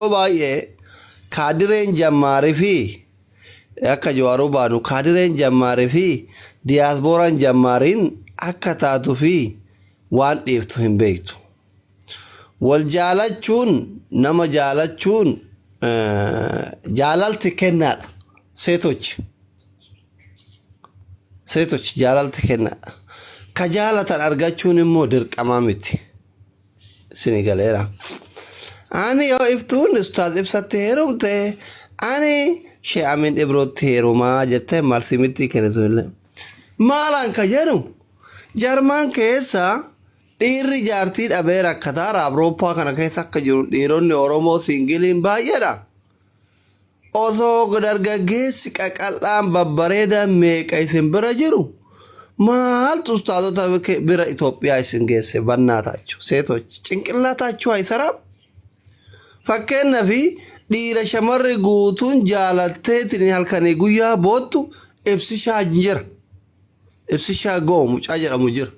baay'ee kaadireen jammaarii fi akka jawaaruu baanu kaadireen jammaarii fi diyaaspooraan jammaariin akka taatu fi waan dhiiftu hin beektu. Wal jaalachuun nama jaalachuun jaalalti kennaadha. Seetochi jaalalti kennaadha. Ka jaalatan argachuun immoo dirqama miti. Sini galeera. Ani yoo iftuun ustaaz ibsatti heerumte ani shee amin ibrootti heerumaa jettee marsi miti kennitu illee. Maalaan ka jedhu jarmaan keessa dhiirri jaartii dhabee rakkataara Awurooppaa kana keessa akka jiru dhiironni Oromoo siingiliin baay'eedha. Osoo dargaggeessi qaqal'aan babbareedaan meeqa isin bira jiru maaltu ustaazota bira Itoophiyaa isin geesse bannaataችሁ seetochi cinqillaataችሁ አይሰራም? Fakkeenyaaf dhiira shamarri guutuun jaalatteetiin halkanii guyyaa boottu ibsishaa jira. Ibsishaa goomu mucaa jedhamu jira.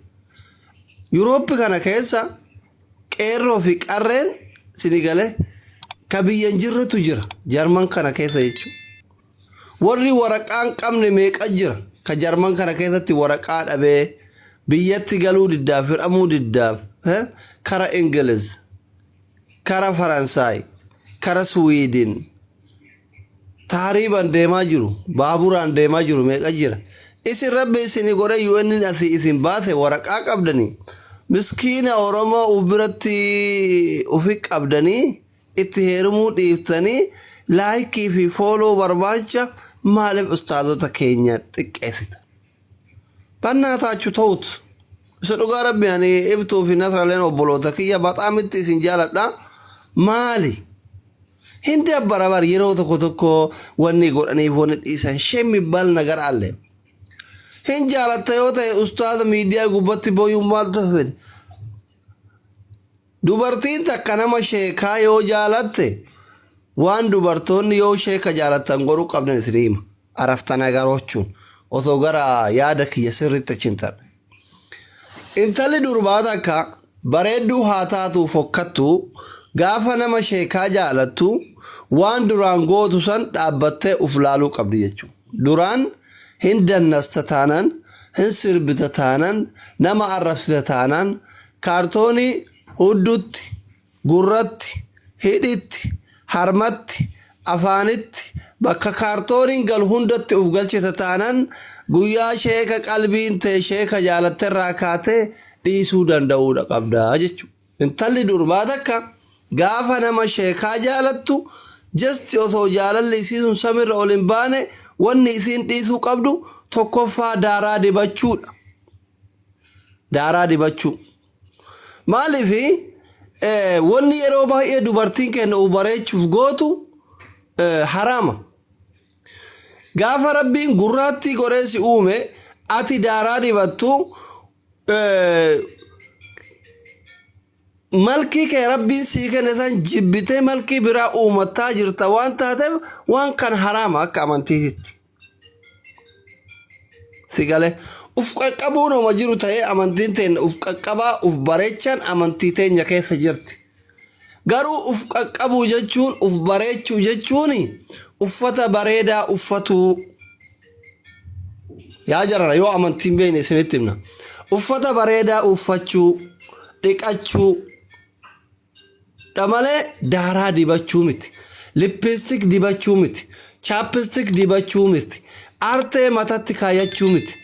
Yuurooppii kana keessa qeerroo fi qarreen sinigalee ka biyyan jirrutu jira. Jarman kana keessa jechuudha. Warri waraqaan qabne meeqa jira? Ka jarman kana keessatti waraqaa dhabee biyyatti galuu diddaaf hiramuu diddaaf kara Ingiliz, kara Faransaay, kara Swiidin taariibaan deemaa jiru, baaburaan deemaa jiru meeqa jira? Isin rabbi isinii godhe UN asii isin baase waraqaa qabdanii miskiina Oromoo ubiratti ufi qabdanii itti heerumuu dhiiftanii laayikii fi fooloo barbaacha maaliif ustaazota keenya xiqqeessita? Bannaataችሁ ta'utu isa dhugaa rabbi ani ibtuu fi nasraleen obboloota kiyya baxaamitti isin jaaladha. Maali? Hindi abbarabar yeroo tokko wanni godhaniif wanni dhiisan shemmi bal nagar alle. Hin jaalatta yoo ta'e ustaaza miidiyaa gubbatti booyuun maaltu fedhe? Dubartiin takka nama sheekaa yoo jaalatte waan dubartoonni yoo sheeka jaalatan godhuu qabdan isin hima. Araftana garochuun osoo gara yaada kiyya sirriitti chintan. Intalli durbaa takka bareedduu haa taatu fokkattu gaafa nama sheekaa jaalattu waan duraan gootu san dhaabbattee uf laaluu qabdi jechuudha. Duraan hin dannasta taanan, hin sirbita taanan, nama arrabsita taanan, kaartoonii huddutti, gurratti, hidhitti, harmatti, afaanitti, bakka kaartooniin gal hundatti uf galchita taanan guyyaa sheeka qalbiin ta'e sheeka jaalatterraa kaatee dhiisuu danda'uudha qabdaa jechuudha. Intalli durbaa takka gaafa nama sheekaa jaalattu jasti osoo jaalalli isiisun samirra ol hin baane wanni isiin dhiisuu qabdu tokkoffaa daaraa dibachuudha. Daaraa dibachuu. Maaliif wanni yeroo baay'ee dubartiin keenya uf bareechuuf gootu harama. Gaafa rabbiin gurraatti goreessi uume ati daaraa dibattu malkii kee rabbiin sii kenne san jibbitee malkii biraa uumataa jirta waan taateef waan kan harama akka amantiitti. Sigale uf qaqqabuun oma jiru ta'ee amantiin teenya uf qaqqabaa uf bareechan amantii teenya keessa jirti. Garuu uf qaqqabuu jechuun uf bareechuu jechuun uffata bareedaa uffatuu. Yaa jarara yoo amantiin beekne isinitti himna. Uffata bareedaa uffachuu, dhiqachuu malee daaraa dibachuu miti. Lippistik dibachuu miti. Chaappistik dibachuu miti. Aartee matatti kaayachuu miti.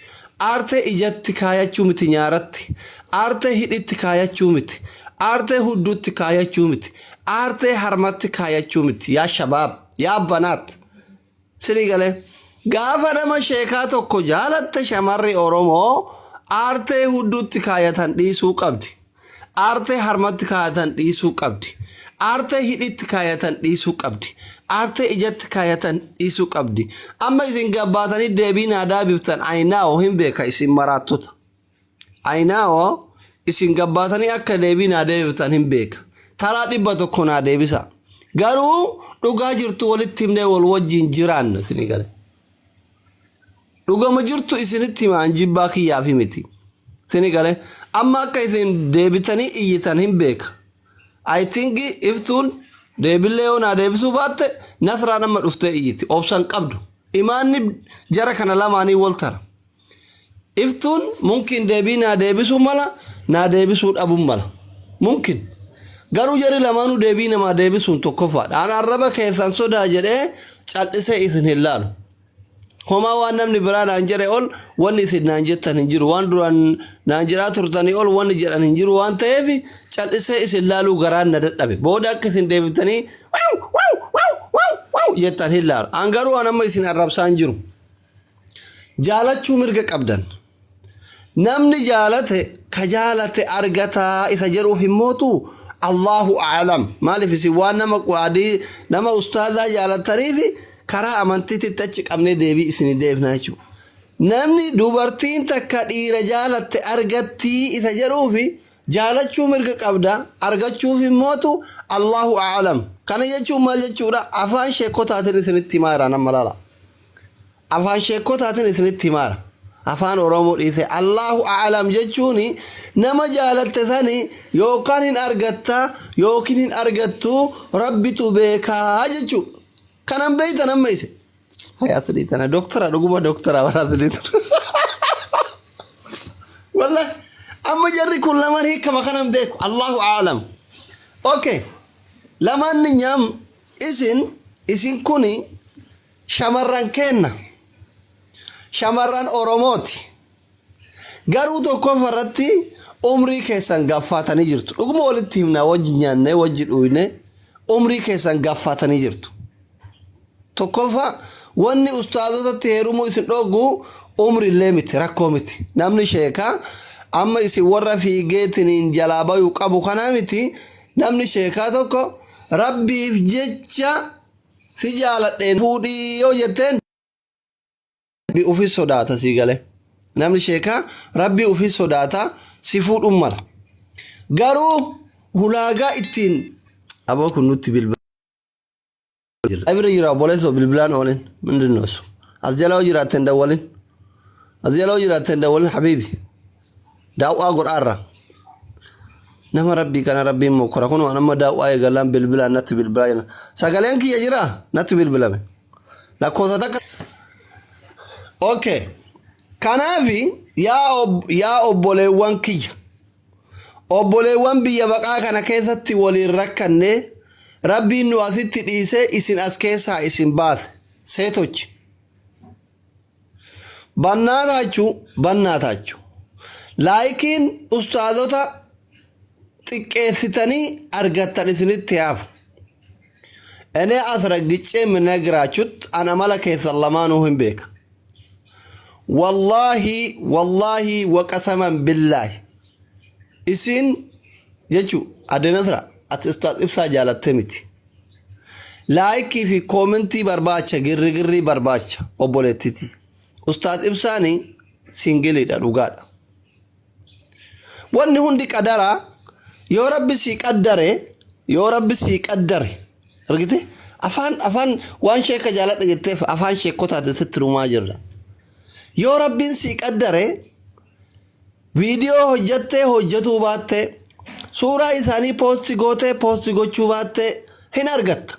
Aartee ijatti kaayachuu miti nyaaratti. Aartee hidhitti kaayachuu miti. Aartee hudduutti kaayachuu miti. Aartee harmatti kaayachuu miti. Yaa shabaab, yaa banaat. Sini galee gaafa nama sheekaa tokko jaalatte shamarri Oromoo aartee hudduutti kaayatan dhiisuu qabdi. Aartee harmatti kaayatan dhiisuu qabdi. Aartee hidhitti kaayatan dhiisuu qabdi. Aartee ijatti kaayatan dhiisuu qabdi. Amma isin gabbaatanii deebii naadaa biftan ayinaa'oo hin beeka isin maraattota. Ayinaa'oo isin gabbaatanii akka deebii naadaa biftan hin beeka. Taraa 100 naa deebisa. Garuu dhugaa jirtu walitti himnee wal wajjin jiraanna isin gale. Dhugama jirtu isinitti himaan jibbaa kiyyaaf miti. Isin gale amma akka isin deebitanii iyyitan hin beeka. I think iftuun deebillee yoo naa deebisuu baatte nasraa nama dhuftee iyyiti obsan qabdu imaanni jara kana lamaanii wal tara iftuun mumkin deebii naa deebisuu mala naa deebisuu dhabuu mala mumkin garuu jari lamaanuu deebii namaa deebisuun tokkoffaadha aan arraba keessan sodaa jedhee cal'isee isin hin laalu homaa waan namni biraa naan jedhe ol wanni isin naan jettan hin jiru waan duraan naan jedhaa turtanii ol wanni jedhan hin jiru waan ta'eef cal'isee isin laaluu garaan na dadhabe booda akka isin deebitanii jettan hin laalu aan garuu an amma isin arrabsaan jiru jaalachuu mirga qabdan namni jaalate ka jaalate argataa isa jedhuuf himmootu Allahu a'lam maalif isin waan nama qaadii nama ustaazaa jaalataniif karaa amantiitti achi qabnee deebii isin deebifna jechuudha namni dubartiin takka dhiira jaalatte argattii isa jedhuufi jaalachuu mirga qabda argachuuf himmootu Allahu a'lam kana jechuun maal jechuudha afaan sheekotaatiin isinitti himaara nama laala afaan sheekotaatiin isinitti himaara afaan oromoo dhiise Allahu a'lam jechuun nama jaalatte sani yookaan hin argatta yookiin hin argattu rabbitu beekaa jechuudha kanan beeytan amma ise hayatli tana doktora dhuguma doktora waratli wallahi amma jarri kun lamaan hiikama kanan beeku Allahu a'lam okay lamaan nyam isin kuni shamarran kenna shamarran oromooti garuu tokko farratti umrii keessan gaffaatanii jirtu dhuguma walitti himna wajji nyaanne wajji dhuyne umrii keessan gaffaatanii jirtu tokkofa wanni ustaazotatti heerumu isin dhogu umri illee miti rakkoo miti namni sheeka amma isin warra fiigeetiniin jalaa bayuu qabu kana miti namni sheekaa tokko rabbiif jecha si jaaladheen fuudhii yoo jetteen rabbi ufii sodaata si gale namni sheekaa rabbi ufii sodaata si fuudhuun mala garuu hulaagaa ittiin aboo kun nutti bilbila abira jira boleso bilbilaan oolen mindinoosu asjaloo jiraatten dawwalin habiibi daawwaa godhaarra nama rabbii kana rabbiin mokkora kun waan amma daawwaa eegalaan bilbilaan natti bilbilaa jira sagaleen kiyya jira natti bilbilame lakkoofsa takka okay kanaafi yaa obboleewwan kiyya obboleewwan biyya baqaa kana keessatti waliin rakkannee rabbiin nu asitti dhiisee isin as keessaa isin baase seetochi bannaataachu laayikiin ustaazota xiqqeessitanii argattan isinitti haafu ene asraggicee minagiraachut ana mala keessan lamaanuu hin beeka wallahi waqasaman billaahi isin jechu adenasra ati ustaaz ibsaa jaalatte miti laayikii fi koomentii barbaacha girri barbaacha obboleettiti ustaaz ibsaani singiliidha dhugaadha wanni hundi qadara yoo rabbi sii qaddare argite afaan waan sheeka jaaladha jetteef afaan sheekotaate sitti dhumaa jirra yoo rabbiin sii qaddare viidiyoo hojjattee hojjatuu baatte suuraa isaanii poosti gochuu baatte hin argatta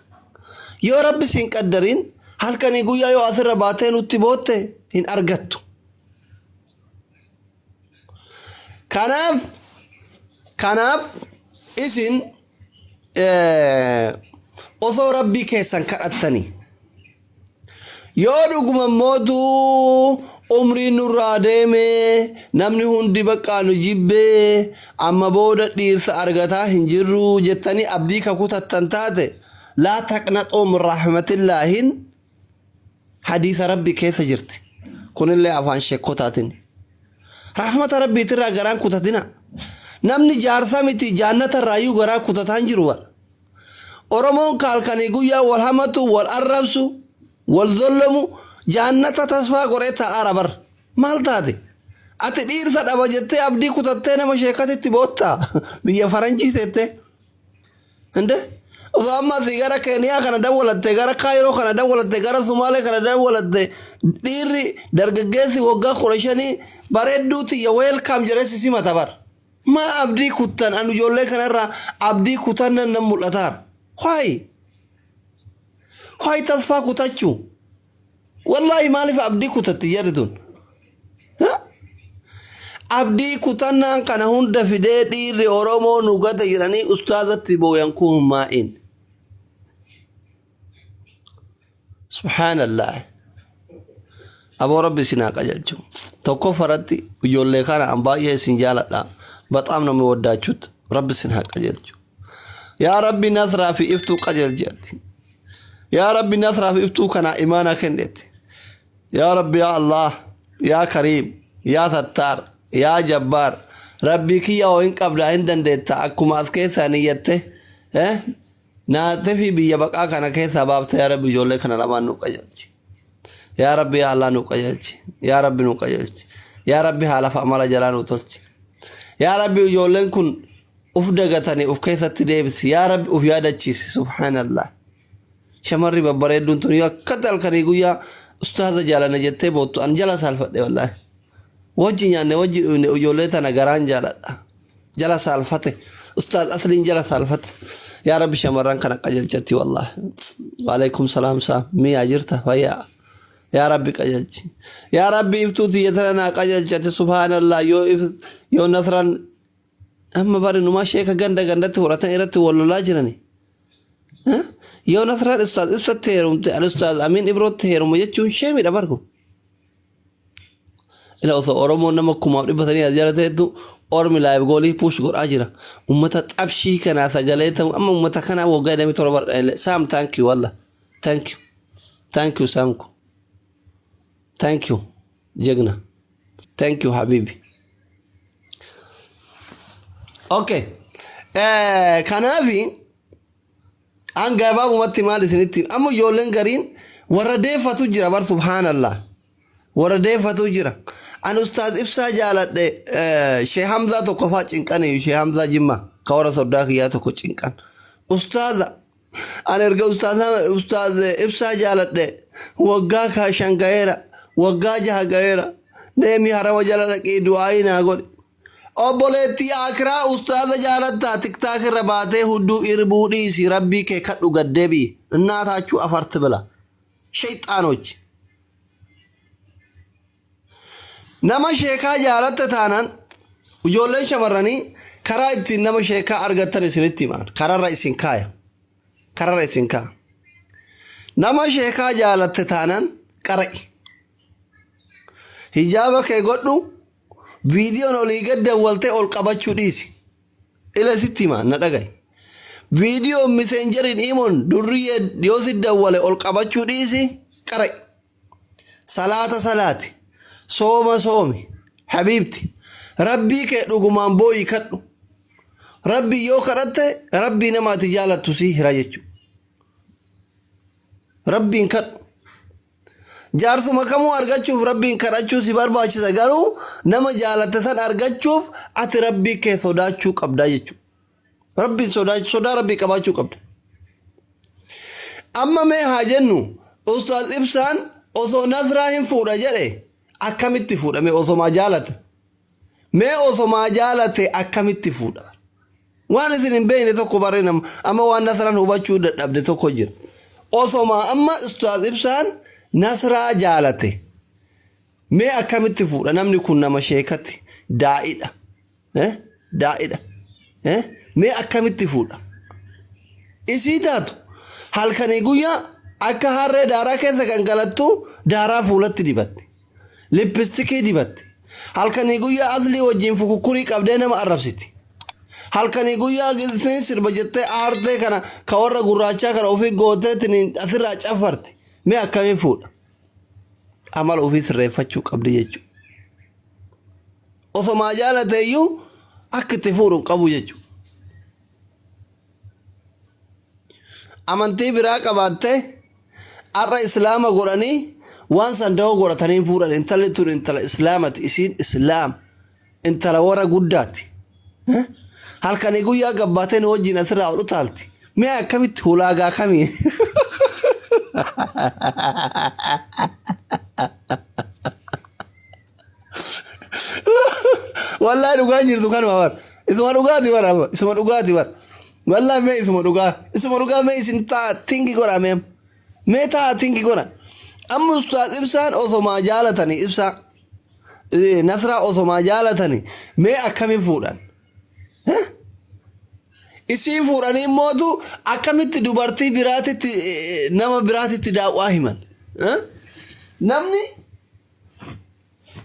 yoo rabbi siin qaddarin halkanii guyyaa yoo asirra baatee nutti bootte hin argattu kanaaf isin osoo rabbii keessan kadhattanii yoo dhuguma mootuu umriin nurraa deeme namni hundi baqqaa nu jibbee amma booda dhiirsa argataa hin jirru jettanii abdii kakutattan taate laa taqnaxoo min rahmatillaahin hadiisa rabbi keessa jirti kunillee afaan sheekotaatiin rahmata rabbiitirraa garaan kutatina namni jaarsa miti jaannata raayyuu garaa kutataan jiru oromoon kaalkanii guyyaa wal hamatu wal arrabsu wal zollamu jannata tasfaa goree ta'aa rabar maal taate ati dhiirsa dhaba jettee abdii kutattee nama sheekatitti boottaa biyya faranjii teettee inde osoo amma asii gara keeniyaa kana dawwalatte gara kaayiroo kana dawwalatte gara sumaalee kana dawwalatte dhiirri dargaggeessi waggaa 15 bareedduu tiyya weelkaam jedhee si simata bar maa abdii kuttan anu ijoollee kanarraa abdii kutannan nan mul'ataar Why? هاي تصفى كتاتشو والله ما لي أبدي كتاتي يردون ها أبدي كتانا كان هند في دي رأورمو نوغا تجراني أستاذة تبو ينكون مائن سبحان الله أبو ربي سناك أجلجو توقف فراتي ويقول لك أنا أمبايا سنجالة لا بطعمنا موداتشوت ربي سناك أجلجو يا ربي نثرى في إفتو قجل جاتي يا ربي نثرى في إفتو كان إيمانا كندت يا ربي يا الله يا كريم يا ستار يا جبار ربي كي وين قبل عندن ديتا أكم أسكي ثانيته ناتفي بي يبقى كان كي سبب يا ربي جول لك أنا لما نقجلج يا ربي يا الله نقجلج يا ربي نقجلج يا ربي حالا فعمل جلان وطلج يا ربي جول لكن أفدقتني أفكيثة تديبس يا رب أفيادة تشيس سبحان الله شمري ببريد دون تنيا كتل كريقو يا أستاذ جالنا جتة بوتو أنجلا سالفة دي والله وجي يعني وجي أجوليتنا غران جلا سالفة أستاذ أصلين جلا سالفة يا رب شمران كان قجل جتي والله وعليكم السلام سام مي أجرته فيا يا ربي قجل يا ربي افتوتي يترنا قجل جتي سبحان الله يو نثران أما باري نما شيخ غندا توراتن إيرت والله جراني ها يو نثران أستاذ تهرم الأستاذ أمين إبرو تهرم يجون شيء دبركم إلا أصلا أورمو نما كوما بثني أجرته دو أورمي لايف قولي بوش قر أجرا أمتا تبشي كنا ثقلتهم أما أمتا كنا وقاعد مي تربر سام تانكيو والله تانكيو سامكو تانكيو جغنا تانكيو حبيبي اوكي كنافي ان غابو متي مال سنتي اما يولن غارين ورده فتجرا بر سبحان الله ورده فتجرا ان استاذ افسا جالد شيخ حمزه تو كفا چنقن شيخ حمزه جما كورا صداق يا تو چنقن استاذ ان ارغ استاذ افسا جالد وغا كا شنغيرا وغا جها غيرا نمي حرم جالد كي دعائنا غول أبولتي أكرا أستاذ جالتا تكتاك رباته هدو إربودي سي ربي كي كتو قدبي الناتا چو أفرت بلا شيطانوج نما شيكا جالتا تانان وجولن شمراني كرا اتن نما شيكا أرغتن سنتي مان كرا رئيسين كا نما شيكا جالتا تانان كرأي هجابك يقولو فيديو نولي قد والتي أول قبض ديسي إلى ستي ما ندقاي فيديو ميسنجرين إيمون درية يوسي دولي أول قبض ديسي كري صلاة صومي حبيبتي ربي كرقمان بوي كتنو ربي يو كرت ربي نما تجالة تسيه راجتشو ربي كتنو جارسو مكمو أرغتشوف ربي كراتشو سبار باشي سغارو نما جالتسان أرغتشوف أت ربي كي صداتشو قبدا يچو ربي صدا ربي قباتشو قبدا أما مي هاجنو أستاذ إبسان أصو نظراهم فورا جره أكامت فورا مي أصو ما جالت مي أصو ما جالت أكامت فورا وانا سنين بين توكو بارينم أما وانا نظران هباتشو دبده توكو جر أصو ما أما أستاذ إبسان نصرا جالته مي أكملت فورا نمني كنا مشيكتي دائدة دائدة مي أكملت فورا إسيتاتو هل كان يقولي أكا هاري دارا كيسا كان قلتو دارا فولت ديبت لبستكي ديبت هل كان يقولي أذلي وجين فكو كوريك أبدينا ما أربسيتي هل كان يقولي أغلثين سربجتة آرتي كان كورا قراچا كان أوفي قوتي تنين أثر راج أفرتي مي أكامي فورا عمل أوفيس ريفتشو قبل يجو أصو ما جالته يو أكتفورو قبو يجو أمانتي براك أبادته أرى إسلام قراني وان سندهو قراتنين فورا انتالي تور انتال إسلامت إسين إسلام انتال ورا قداتي هل كان يقول يا قباتين وجي نثرى أولو تالتي مي أكامي تهولاغا كامي والله نقاجر دكان بار اسمه نقادي بار اسمه نقادي بار والله ما اسمه نقا ما اسم تا تينجي قرا ميم متى تنكي كنا أما أستاذ إبسان أثما جالتني إبسان نصرة أثما جالتني ما أكمل فوران ها إسي فوراني موتو أكمل تدبرتي براتي نما براتي تداواه من ها نمني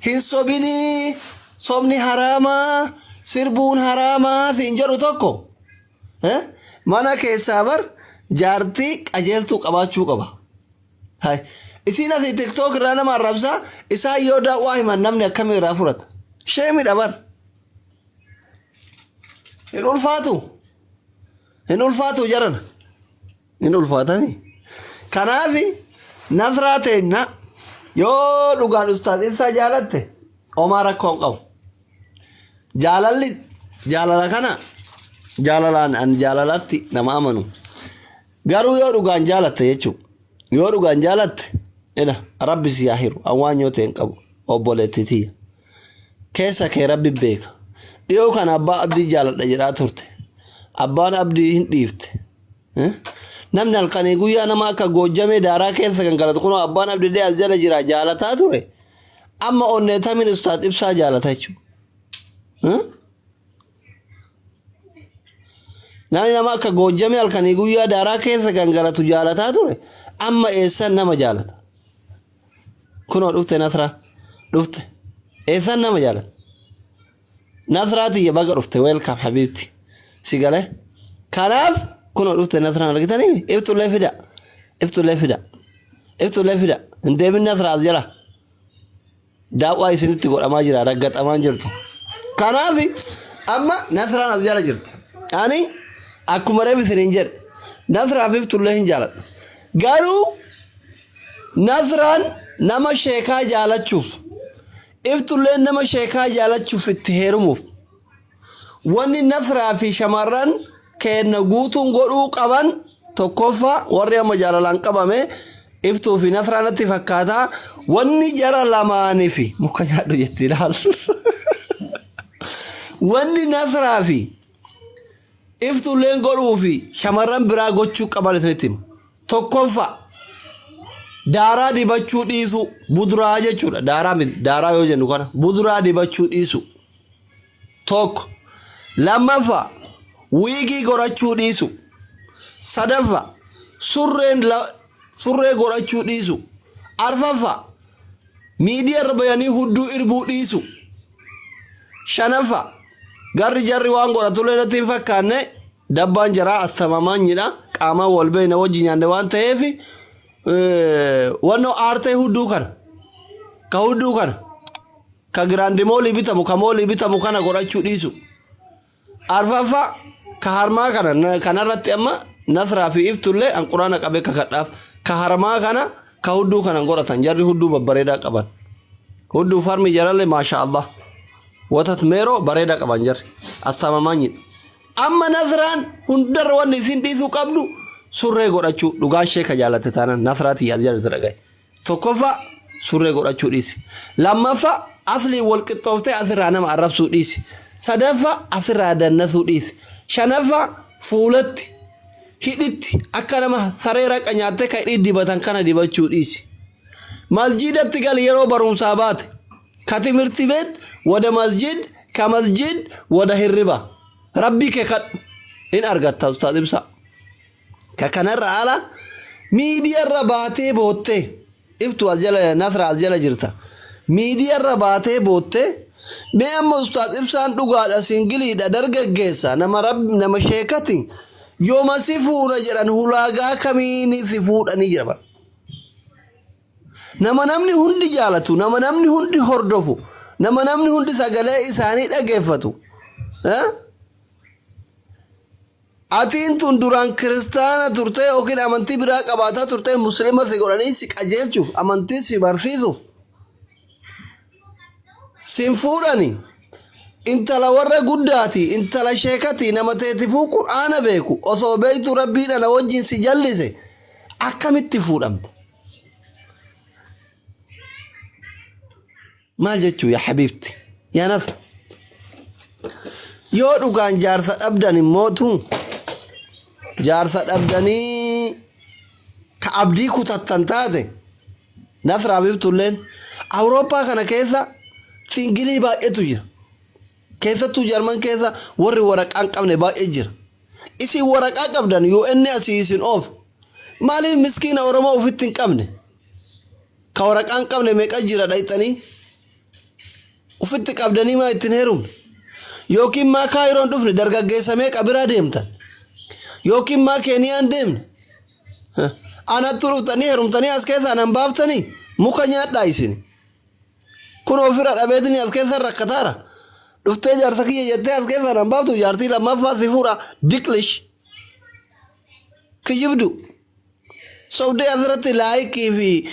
هنسوبيني صومني حراما سربون حراما تنجرو توكو ها مانا كيسابر جارتي أجلتو قباشو قبا هاي إثينا في تيك توك رانا مع الربزة إسا يودا واهي من نمني أكمل رافورت شيء من أبر إنول فاتو جرن إنول فاتني كنافي نظراتنا يو دوغان أستاذ إنسا جالته أمارا كون قو جالala kana jaalalaan an jaalalatti nama amanu garuu yoo dhugaan jaalatte jechuudha yoo dhugaan jaalatte eda rabbi si yahiru awaan yoo ta'en qabu obboleettitiya keessa kee rabbi beeka dhiyoo kana abbaa abdii jaaladha jedhaa turte abbaan abdii hin dhiifte namni halkanii guyyaa nama akka goojjamee daaraa keessa kan galatu kunoo abbaan abdii as jala jira jaalataa ture amma onneetamin ustaad ibsaa jaalata jechuudha nani nama akka goojjamee halkanii guyyaa daaraa keessa kan galatu jaalataa ture amma eessan nama jaalata kunoo dhufte nasra dhufte eessan nama jaalata nasraati baga dhufte welcome habibti sigale kanaaf kunoo dhufte nasra argitanii iftulee fida indeemin nasra as jala daawwaa isinitti godhamaa jira raggaxamaan jirtu kanaaf amma nasraan as jala jirti ani akkuma reebi sinin jedhe nasraaf iftulee hin jaaladha garuu nasraan nama sheekaa jaalachuuf iftulee nama sheekaa jaalachuuf itti heerumuuf wanni nasraa fi shamarran kenna guutuun godhuu qaban tokkoffaa warri amma jaalalaan qabame iftuu fi nasraanatti fakkaataa wanni jara lamaanii fi muka nyaadhu jetti ilaal wanni nasraa fi iftuleen godhuu fi shamarran biraa gochuu qaban isinitti tokkoffaa daaraa dibachuu dhiisu buduraa jechuudha daaraa yoo jennu kana buduraa dibachuu dhiisu tokko lammaffaa wiigii godhachuu dhiisu sadaffaa surree godhachuu dhiisu arfaffaa miidiyaa irra bayanii hudduu irbuu dhiisu shanaffaa jarri waan godhatullee natti hin fakkaanne dabbaan jaraa astamamaan jedha qaama wal beeyna wajji nyaanne waan ta'eef wanno aartee hudduu kana ka giraandimoolii bitamu ka moolii bitamu kana godhachuu dhiisu arfaffaa ka harmaa kana kanarratti amma nasraa fi iftullee an quraana qabee kakadhaaf ka harmaa kana ka hudduu kana godhatan jarri hudduu babbareedaa qaban hudduu farmi jarallee maasha Allah watat meeroo bareedaa qaban jarri astamamaan jedha amma nasraan hundarra wanni isin dhiisuu qabdu surree godhachuu dhugaan sheeka jaalatte taanaan nasraati yaad jedhate dhagaye tokkoffaa surree godhachuu dhiisi lammaffaa aslii wal qixxooftee asirraa nama arrabsuu dhiisi sadaffaa asirraa dannasuu dhiisi shanaffaa fuulatti hidhitti akka nama saree raqa nyaattee ka hidhii dibatan kana dibachuu dhiisi masjidatti gal yeroo barumsaa baate ka timirti beet wada masjid ka masjid wada hirriba rabbi kee kadhu in argatta ustaad ibsaa ka kanarra ala miidiyarra baatee boottee iftu as jala nasra as jala jirta miidiyarra baatee boottee mee amma ustaad ibsaan dhugaadha singiliidha dargaggeessa nama sheekati yooma si fuudha jedhan hulaagaa kamiini si fuudhanii jedhan nama namni hundi jaalatu nama namni hundi hordofu nama namni hundi sagalee isaanii dhageeffatu atiin tun duraan kiristaana turte yookiin amantii biraa qabaataa turte muslima si godhanii si qajeelchuuf amantii si barsiisuuf sin fuudhani intala warra guddaati intala sheekati nama teetifuu qur'aana beeku osoo beeytu rabbiidha na wajjin si jallise akkamitti fuudhamte maal jechuu yaa habiibti yaa nasra yoo dhugaan jaarsa dhabdan immootu jaarsa dhabdanii ka abdii kutattan taate Nasra Habibtulleen Awurooppaa kana keessa singilii baay'eetu jira. Keessattuu Jarman keessa warri waraqaa qabne baay'ee jira. Isin waraqaa qabdan UN asii isin oof. Maaliif miskiina Oromoo ofitti hin qabne? Ka waraqaa qabne meeqa jira dhayxanii? Ofitti qabdanii maa ittiin heerumne? Yookiin maa Kaayiroon dhufne dargaggeessa meeqa biraa deemtan? Yookiin maa Keeniyaan deemne? Anatti dhuftanii heerumtanii as keessaa nan baaftanii muka nyaadhaa isin. Kun ofirra dhabeetanii as keessa rakkataara. Dhuftee jaarsa kiyya jettee as keessa nan baaftu jaartii lammaffaa si fuudha Diklish. Kijibdu. Sobdee asirratti laayikii fi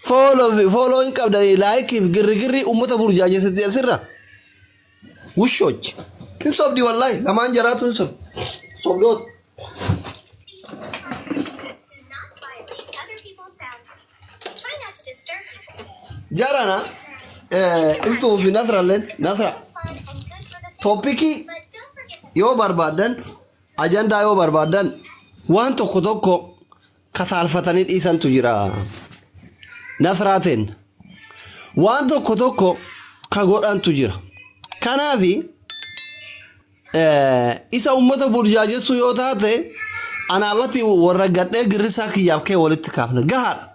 fooloo hin qabdanii laayikii fi girrigirri uummata burjaajessetti asirra. Wushoochi. Hin sobdi wallahi lamaan jaraatu hin sobdi. Sobdoota. Jarana iftuu fi Nasra toopikii yoo barbaadan ajandaa yoo barbaadan waan tokko kasaalfatanii dhiisantu jira. Nasraateen waan tokko ka godhantu jira. Kanaafi isa uummata burjaajessu yoo taate anaabati warra gadhee girrisaa kiyyaaf kee walitti kaafne gahaadha.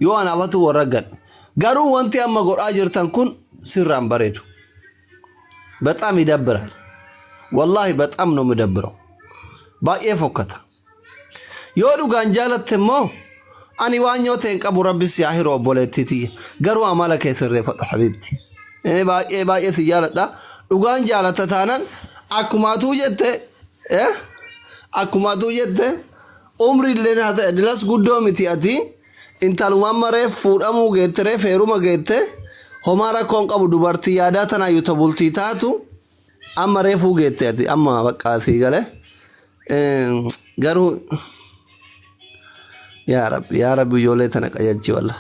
Yoo anaabatu warra gadhe garuu wanti amma godhaa jirtan kun sirraan bareedu. በጣም ይደብራል. ወላሂ በጣም ነው የሚደብረው. ባየ ፎከታ የወዱ ጋንጃለትሞ አኒ ዋኛው ተንቀቡ ረቢስ ያሂሮ ቦለቲቲ ገሩ አማለከ ይስረፈ ሐቢብቲ እኔ ባየ ሲያለዳ ዱጋን ጃለተታናን አኩማቱ ጀተ ኡምሪ ለናተ ድረስ ጉዶ ምቲአቲ intalumamare fuudhamu geettere feeruma geette homaara koon qabu dubartii yaadaa tana yuta bultii taatu amma reefuu geette ati amma baqqaasii gale garuu yaa rabbi ijoollee tana qajeelchi wallah.